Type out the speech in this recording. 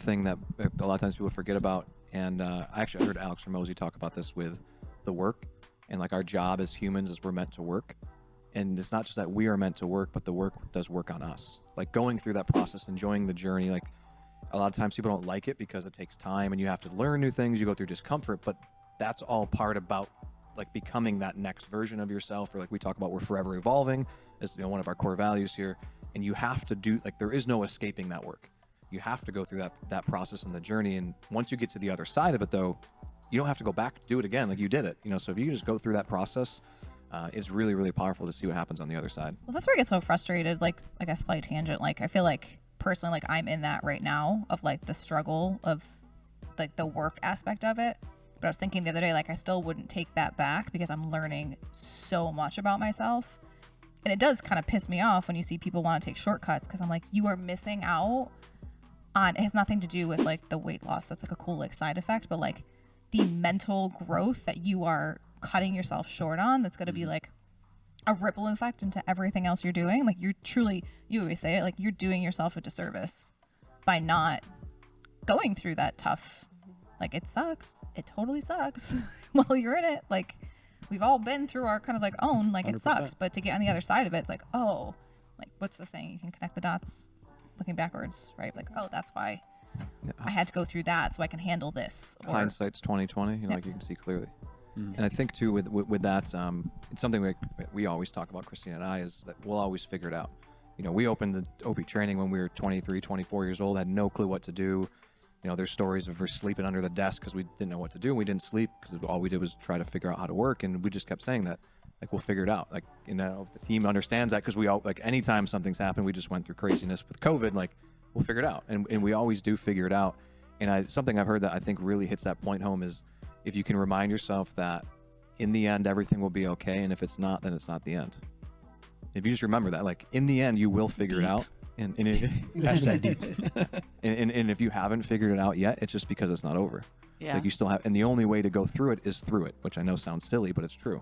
thing that a lot of times people forget about, and I actually heard Alex Hormozy talk about this with the work, and like our job as humans is we're meant to work. And it's not just that we are meant to work, but the work does work on us. Like going through that process, enjoying the journey. Like a lot of times people don't like it because it takes time and you have to learn new things. You go through discomfort, but that's all part about like becoming that next version of yourself. Or like we talk about, we're forever evolving as one of our core values here. And you have to do, like, there is no escaping that work. You have to go through that process and the journey. And once you get to the other side of it, though, you don't have to go back to do it again. Like you did it, so if you just go through that process, it's really, really powerful to see what happens on the other side. Well, that's where I get so frustrated, like a slight tangent. Like I feel like personally, like I'm in that right now of like the struggle of like the work aspect of it. But I was thinking the other day, like I still wouldn't take that back because I'm learning so much about myself. And it does kind of piss me off when you see people want to take shortcuts because I'm like, you are missing out on, it has nothing to do with like the weight loss. That's like a cool like side effect, but like the mental growth that you are cutting yourself short on, that's going to be like a ripple effect into everything else you're doing. Like you're truly, you always say it, like you're doing yourself a disservice by not going through that tough, like it sucks. It totally sucks while you're in it. Like we've all been through our kind of like own, like 100%. It sucks, but to get on the other side of it, it's like, oh, like what's the saying? You can connect the dots looking backwards, right? Like, oh, that's why I had to go through that so I can handle this. Or, hindsight's 20/20, like you can see clearly. And I think too with that, it's something we always talk about, Christina and I, is that we'll always figure it out. We opened the OB training when we were 23, 24 years old, had no clue what to do. There's stories of her sleeping under the desk because we didn't know what to do. We didn't sleep because all we did was try to figure out how to work, and we just kept saying that, like, we'll figure it out. Like, the team understands that because we all, like, anytime something's happened, we just went through craziness with COVID, like, we'll figure it out. And we always do figure it out. And something I've heard that I think really hits that point home is if you can remind yourself that in the end, everything will be okay. And if it's not, then it's not the end. If you just remember that, like, in the end, you will figure it out. And if you haven't figured it out yet, it's just because it's not over. Yeah. Like you still have, and the only way to go through it is through it, which I know sounds silly, but it's true.